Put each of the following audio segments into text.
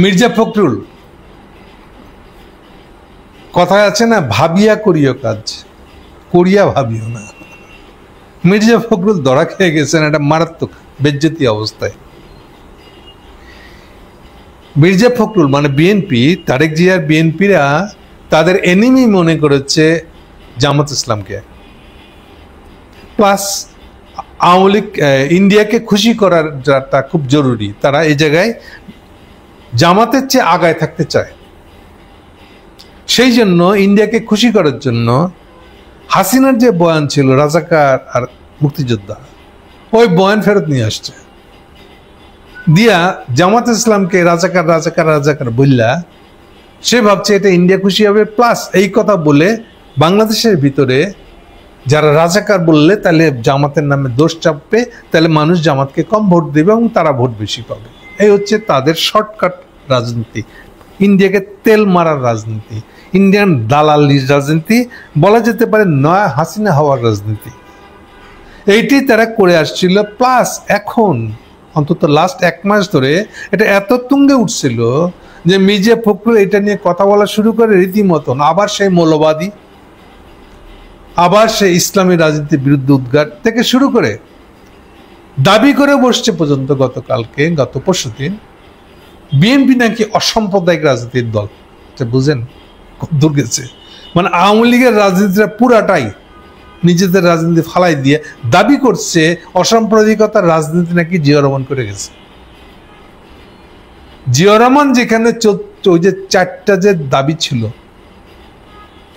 মির্জা ফখরুল কথায় আছে না, ভাবিয়া করিও কাজ, করিয়া ভাবিও না। মির্জা ফখরুল ধরা খেয়ে গেছেন একটা মারাত্মক বেজ্জতি অবস্থায়। মির্জা ফখরুল মানে বিএনপি, তারেক জিয়ার বিএনপিরা তাদের এনিমি মনে করেছে জামাত ইসলামকে, প্লাস আওয়ামী লীগ ইন্ডিয়াকে খুশি করারটা খুব জরুরি। তারা এই জায়গায় জামাতের চেয়ে আগায় থাকতে চায়। সেই জন্য ইন্ডিয়াকে খুশি করার জন্য হাসিনার যে বয়ান ছিল রাজাকার আর মুক্তিযোদ্ধা, ওই বয়ান ফেরত নিয়ে আসছে, দিয়া জামাত ইসলামকে রাজাকার রাজাকার রাজাকার বললা সে ভাবছে এটা ইন্ডিয়া খুশি হবে। প্লাস এই কথা বলে বাংলাদেশের ভিতরে যারা রাজাকার বললে তাহলে জামাতের নামে দোষ চাপবে, তাহলে মানুষ জামাতকে কম ভোট দেবে এবং তারা ভোট বেশি পাবে। এই হচ্ছে তাদের শর্টকাট রাজনীতি, ইন্ডিয়াকে তেল মারার রাজনীতি, ইন্ডিয়ান দালালির রাজনীতি, বলা যেতে পারে নয়া হাসিনা হওয়ার রাজনীতি। এইটি তারা করে আসছিল। প্লাস এখন অন্তত লাস্ট 1 মাস ধরে এটা এত তুঙ্গে উঠছিল যে মির্জা ফখরুল এটা নিয়ে কথা বলা শুরু করে রীতিমতন আবার সেই মৌলবাদী, আবার সেই ইসলামী রাজনীতির বিরুদ্ধে উদ্গার থেকে শুরু করে দাবি করে বসছে পর্যন্ত গত পরশুদিন বিএনপি নাকি অসাম্প্রদায়িক রাজনীতির দল। বুঝেন কত দূর গেছে, মানে আওয়ামী লীগের রাজনীতিটা পুরাটাই নিজেদের রাজনীতি ফালাই দিয়ে দাবি করছে অসাম্প্রদায়িকতার রাজনীতি নাকি জিয়া রহমান করে গেছে। জিয়া রহমান যেখানে ওই যে 4টা যে দাবি ছিল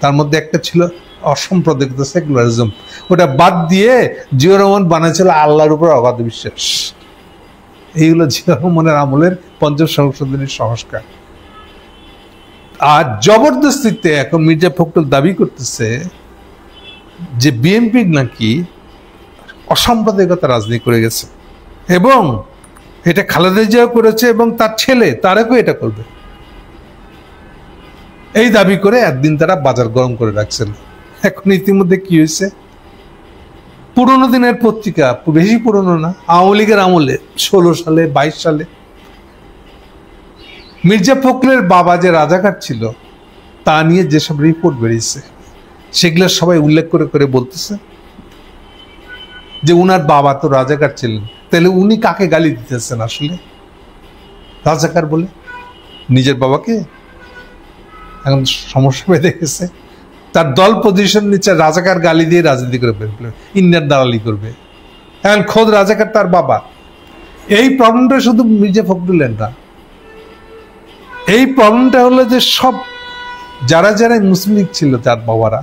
তার মধ্যে একটা ছিল অসাম্প্রদায়িকতা, সেকুলারিজম, ওটা বাদ দিয়ে জিয়া রহমান বানাইছিল আল্লাহর উপর অগাধ বিশ্বাস। এইগুলো জিয়া রহমানের আমলের ৫ম সংশোধনীর সংস্কার। আর জবরদস্তিতে এখন মির্জা ফখরুল দাবি করতেছে যে বিএনপি নাকি অসাম্প্রদায়িকতা রাজনীতি করে গেছে এবং এটা খালেদা জিয়াও করেছে এবং তার ছেলে তারেকও এটা করবে। এই দাবি করে একদিন তারা বাজার গরম করে রাখছেন। এখন ইতিমধ্যে কি হয়েছে, পুরোনো দিনের পত্রিকা, বেশি পুরোনো না, আওয়ামী লীগের আমলে 16 সালে 22 সালে মির্জা ফখরুলের বাবা যে রাজাকার ছিল তা নিয়ে যেসব রিপোর্ট বেরিয়েছে সেগুলো সবাই উল্লেখ করে করে বলতেছে যে উনার বাবা তো রাজাকার ছিলেন, তাহলে উনি কাকে গালি দিতেছেন আসলে রাজাকার বলে? নিজের বাবাকে। এখন সমস্যা বেঁধে গেছে, তার দল পজিশন নিচ্ছে, রাজাকার গালি দিয়ে রাজনীতি করে ফেলবে, ইন্ডিয়ার দালালি করবে। এখন খোদ রাজাকার তার বাবা। এই প্রবলেমটা শুধু মির্জা ফখরুলের না, এই প্রবলেমটা হলো যে সব যারা যারা মুসলিম লীগ ছিল তার বাবারা,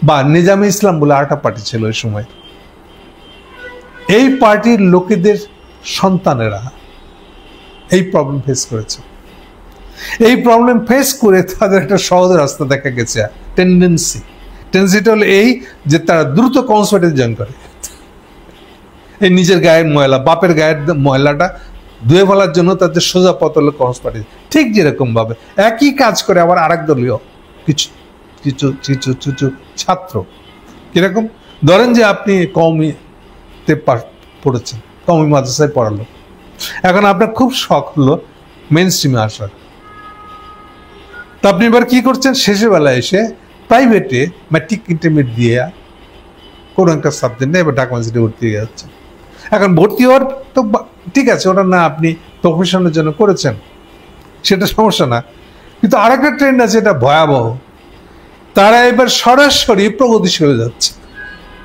বা নিজামে ইসলাম বলে আরেকটা পার্টি ছিল ওই সময়, এই পার্টির লোকেদের সন্তানেরা এই প্রবলেম ফেস করেছে। এই প্রবলেম ফেস করে তাদের একটা সহজ রাস্তা দেখা গেছে, টেন্ডেন্সিটা হলো এই যে তারা দ্রুত কনসার্টে জয়েন করে। এই নিজের গায়ের ময়লা, বাপের গায়ের ময়লাটা ধুয়ে ফেলার জন্য তাদের সোজা পথ হলো কনসার্ট পার্টি। ঠিক যেরকম ভাবে একই কাজ করে আবার আরেক দলীয় কিছু কিছু কিছু কিছু ছাত্র। কিরকম, ধরেন যে আপনি কওমিতে পড়েছেন, কওমি মাদ্রাসায় পড়ালো, এখন আপনার খুব শখ হলো মেইন স্ট্রিমে আসার, তো আপনি এবার কি করছেন, শেষের বেলায় এসে প্রাইভেটে ম্যাট্রিক ইন্টারমিডিয়েট দিয়ে কোনো একটা সাবজেক্ট নেই, এবার ঢাকা ইউনিভার্সিটি ভর্তি হয়ে যাচ্ছে। এখন ভর্তি হওয়ার তো ঠিক আছে, ওটা না আপনি প্রফেশনের জন্য করেছেন সেটা সমস্যা না, কিন্তু আরেকটা ট্রেন্ড আছে, এটা ভয়াবহ। তারা এবার সরাসরি প্রগতিশীল হয়ে যাচ্ছে,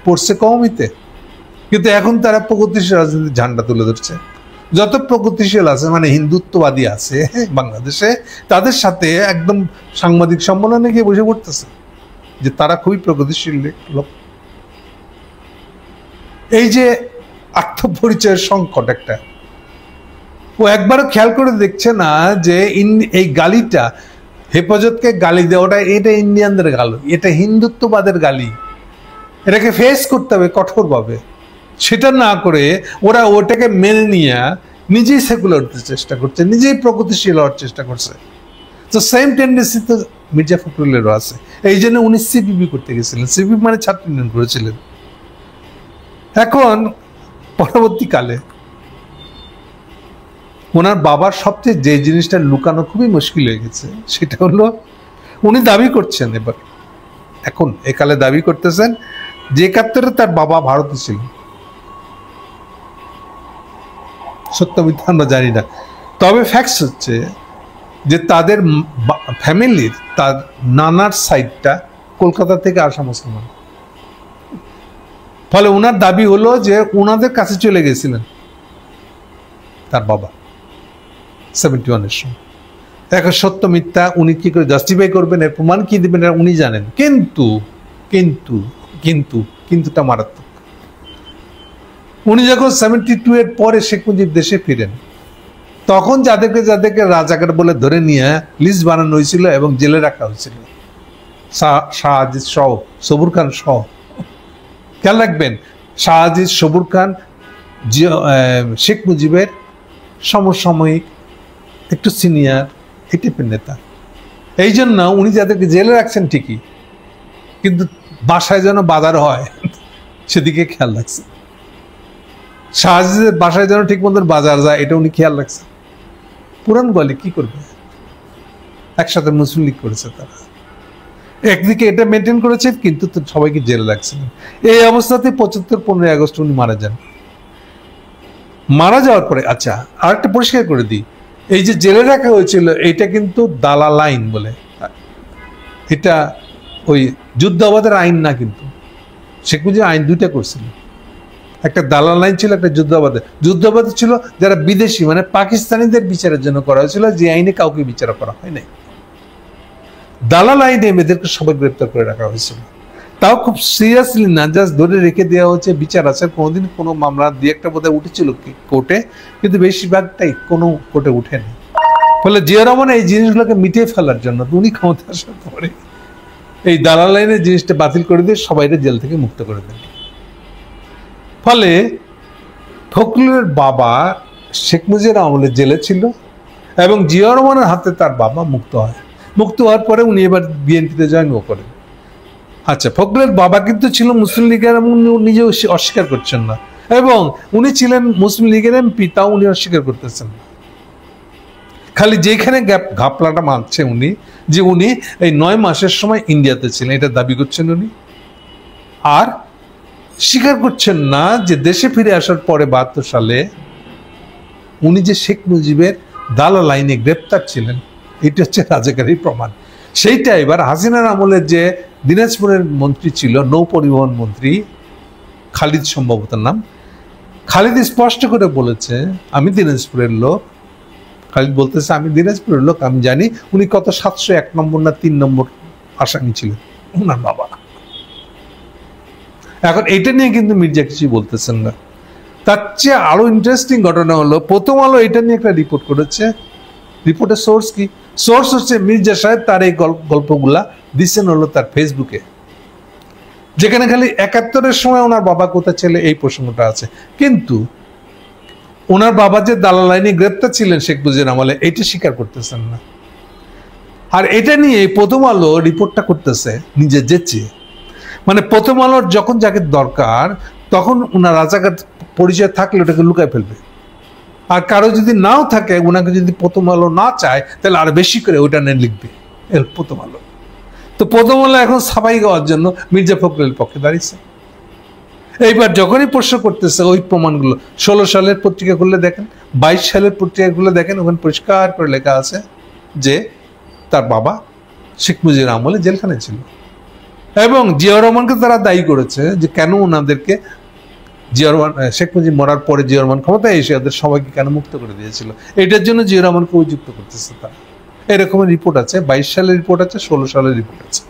পড়ছে কওমিতে, কিন্তু এখন তারা প্রগতিশীল রাজনীতির ঝান্ডা তুলে ধরছে। যত প্রগতিশীল আছে মানে হিন্দুত্ববাদী আছে বাংলাদেশে, তাদের সাথে একদম সাংবাদিক সম্মেলনে গিয়ে বসে পড়তেছে যে তারা খুবই প্রগতিশীল লোক। এই যে আত্মপরিচয়ের সংকট একটা, ও একবারও খেয়াল করে দেখছে না যে এই গালিটা, হেফাজতকে গালি দেওয়াটা এটা ইন্ডিয়ানদের গালি, এটা হিন্দুত্ববাদের গালি, এটাকে ফেস করতে হবে কঠোরভাবে। সেটা না করে ওরা ওটাকে মেনে নিয়ে নিজেই সেকুলার হতে চেষ্টা করছে, নিজেই প্রগতিশীল হওয়ার চেষ্টা করছে। তো সেম টেন্ডেন্সি তো মির্জা ফখরুলেরও আছে। এই জন্য উনি সিপিবি করতে গেছিলেন, সিপিবি মানে ছাত্র ইউনিয়ন করেছিলেন। এখন পরবর্তীকালে ওনার বাবার সবচেয়ে যে জিনিসটা লুকানো খুবই মুশকিল হয়ে গেছে, সেটা হলো উনি দাবি করছেন এবার, এখন একালে দাবি করতেছেন যে ৭১-এ তার বাবা ভারতে ছিল। সত্য মিথ্যা আমরা জানি না, তবে ফ্যাক্টস হচ্ছে যে তাদের ফ্যামিলির তার নানার সাইডটা কলকাতা থেকে আসা মুসলমান। ফলে ওনার দাবি হলো যে ওনাদের কাছে চলে গেছিলেন তার বাবা 71-এর সময়। এখন সত্য মিথ্যা উনি কি করে জাস্টিফাই করবেন, এর প্রমাণ কি দিবেন উনি জানেন। কিন্তু কিন্তু কিন্তু কিন্তুটা মারাত্মক। উনি যখন 72-এর পরে শেখ মুজিব দেশে ফিরেন, তখন যাদেরকে যাদেরকে রাজাকার বলে ধরে নিয়ে লিস্ট বানানো হয়েছিল এবং জেলে রাখা হয়েছিল, শাহ আজিজ সহ, সবুর খান সহ। খেয়াল রাখবেন, শাহ আজিজ, সবুর খান শেখ মুজিবের সমসাময়িক একটু সিনিয়র এই টাইপের নেতা। এই জন্য উনি যাদেরকে জেলে রাখছেন ঠিকই, কিন্তু বাসায় যেন বাজার হয় সেদিকে খেয়াল রাখছেন। শাহ আজিজের বাসায় যেন ঠিক মতো বাজার যায় এটা উনি খেয়াল রাখছেন। পুরান গোয়ালে কি করবে, একসাথে মুসলিম লীগ করেছে তারা, একদিকে এটা মেনটেন করেছে কিন্তু সবাইকে জেলে রাখছিলেন। এই অবস্থাতে ৭৫-১৫ আগস্ট উনি মারা যান। মারা যাওয়ার পরে আচ্ছা আরেকটা পরিষ্কার করে দিই, এই যে জেলে রাখা হয়েছিল এটা কিন্তু দালাল আইন বলে, এটা ওই যুদ্ধাপরাধের আইন না। কিন্তু শেখ মুজিব আইন দুইটা করছিল, একটা দালাল আইন ছিল, একটা যুদ্ধাপরাধ। যুদ্ধাপরাধ ছিল যারা বিদেশি মানে পাকিস্তানিদের বিচারের জন্য করা হয়েছিল, যে আইনে কাউকে বিচার করা হয় নাই। দালাল আইনে এদেরকে সবাই গ্রেপ্তার করে রাখা হয়েছিল, তাও খুব সিরিয়াসলি না, জাস্ট ধরে রেখে দেওয়া হচ্ছে, বিচার আছে। কোনোদিন কোনো মামলা দিয়ে একটা বোধহয় উঠেছিল কোর্টে, কিন্তু বেশিরভাগটাই কোনো কোর্টে উঠেনি। ফলে জিয়া রহমান এই জিনিসগুলোকে মিটিয়ে ফেলার জন্য উনি ক্ষমতা আসার পরে এই দালাল আইনের জিনিসটা বাতিল করে দিয়ে সবাইকে জেল থেকে মুক্ত করে দেন। ফলে ফখরুলের বাবা শেখ মুজিবের আমলে জেলে ছিল এবং জিয়া রহমানের হাতে তার বাবা মুক্ত হয়। মুক্ত হওয়ার পরে উনি এবার বিএনপিতে জয়েনও করেন। আচ্ছা, ফখরুলের বাবা কিন্তু ছিল মুসলিম লীগের এবং নিজেও অস্বীকার করছেন না, এবং উনি ছিলেন মুসলিম লীগের এমপি, তাও উনি অস্বীকার করতেছেন না। খালি যেখানে ঘাপলাটা মানছে উনি, যে উনি এই 9 মাসের সময় ইন্ডিয়াতে ছিলেন, এটা দাবি করছেন উনি। আর স্বীকার করছেন না যে দেশে ফিরে আসার পরে 72 সালে উনি যে শেখ মুজিবের দালাল আইনে গ্রেপ্তার ছিলেন, এটা হচ্ছে রাজাকারীর প্রমাণ। সেইটা এবার হাসিনার আমলে যে দিনাজপুরের মন্ত্রী ছিল, নৌ পরিবহন মন্ত্রী খালিদ, সম্ভবত নাম, খালিদ স্পষ্ট করে বলেছে আমি দিনাজপুরের লোক। খালিদ বলতেছে আমি দিনাজপুরের লোক, আমি জানি উনি কত 701 নম্বর না 3 নম্বর আসামি ছিলেন ওনার বাবা। এখন এটা নিয়ে কিন্তু মির্জা কিছু বলতেছেন না। তার চেয়ে আরো ইন্টারেস্টিং ঘটনা হলো, প্রথম আলো এটা নিয়ে একটা রিপোর্ট করেছে। রিপোর্টের সোর্স কি? সোর্স হচ্ছে মির্জা সাহেব তার এই গল্পগুলা দিচ্ছেন হলো তার ফেসবুকে, যেখানে খালি ৭১-এর সময় ওনার বাবা কোথায় ছেলে এই প্রসঙ্গটা আছে, কিন্তু ওনার বাবা যে দালাল আইনে গ্রেপ্তার ছিলেন শেখ মুজিবের আমলে এটা স্বীকার করতেছেন না। আর এটা নিয়ে প্রথম আলো রিপোর্টটা করতেছে নিজে যেচে, মানে প্রথম আলোর যখন যাকে দরকার তখন ওনার রাজাকার পরিচয় থাকলে ওটাকে লুকায় ফেলবে, আর কারো যদি নাও থাকে, ওনাকে যদি প্রথম আলো না চায় তাহলে আরো বেশি করে ওটা নিয়ে লিখবে প্রথম আলো। তো প্রথম আলো এখন সাফাই গাওয়ার জন্য মির্জা ফখরুলের পক্ষে দাঁড়িয়েছে। এইবার যখনই প্রশ্ন করতেছে ওই প্রমাণগুলো 16 সালের পত্রিকা খুললে দেখেন, 22 সালের পত্রিকা খুললে দেখেন, ওখানে পরিষ্কার করে লেখা আছে যে তার বাবা শেখ মুজিবের আমলে জেলখানায় ছিল। এবং জিয়া রহমানকে তারা দায়ী করেছে যে কেন ওনাদেরকে জিয়া রহমান, শেখ মুজিব মরার পরে জিয়া রহমান ক্ষমতায় এসে ওদের সবাইকে কেন মুক্ত করে দিয়েছিল, এটার জন্য জিয়া রহমানকে অভিযুক্ত করতেছে তারা। এরকমের রিপোর্ট আছে, 22 সালের রিপোর্ট আছে, 16 সালের রিপোর্ট আছে,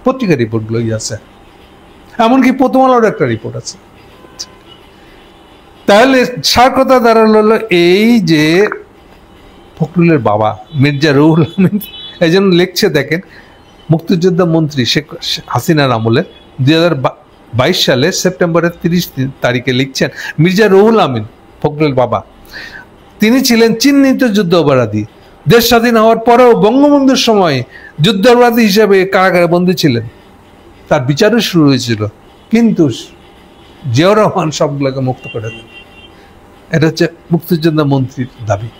পত্রিকার রিপোর্টগুলোই আছে, এমনকি প্রথম আলোর একটা রিপোর্ট আছে। তাহলে সার কথা দাঁড়ালো এই যে ফখরুলের বাবা মির্জা রুহুল আমিন এই জন্য লিখছে, দেখেন মুক্তিযোদ্ধা মন্ত্রী শেখ হাসিনার আমলে 2022 সালে সেপ্টেম্বরের 30 তারিখে লিখছেন, মির্জা রুহুল আমিন ফখরুলের বাবা, তিনি ছিলেন চিহ্নিত যুদ্ধ অপরাধী। দেশ স্বাধীন হওয়ার পরেও বঙ্গবন্ধুর সময় যুদ্ধ অপরাধী হিসেবে কারাগারে বন্দী ছিলেন, তার বিচারও শুরু হয়েছিল, কিন্তু জিয়াউর রহমান সবগুলোকে মুক্ত করে দেন। এটা হচ্ছে মুক্তিযোদ্ধা মন্ত্রীর দাবি।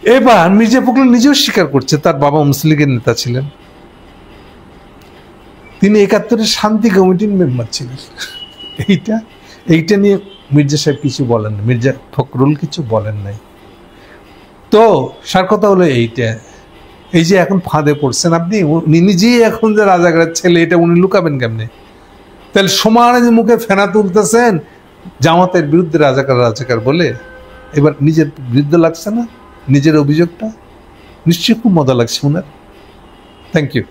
এবার মির্জা ফখরুল নিজেও স্বীকার করছে তার বাবা মুসলিম লীগের নেতা ছিলেন, তিনি ৭১-এর শান্তি কমিটির মেম্বার ছিলেন। এইটা নিয়ে মির্জা সাহেব কিছু বলেন না, মির্জা ফখরুল কিছু বলেন নাই। তো সার কথা হলো এইটা, এই যে এখন ফাঁদে পড়ছেন আপনি, উনি নিজেই এখন যে রাজাকারের ছেলে এটা উনি লুকাবেন কেমনে? তাহলে সমানে যে মুখে ফেনা তুলতেছেন জামাতের বিরুদ্ধে রাজাকার বলে, এবার নিজের বিরুদ্ধে লাগছে না নিজের অভিযোগটা? নিশ্চয়ই খুব মজা লাগছে ওনার। Thank you.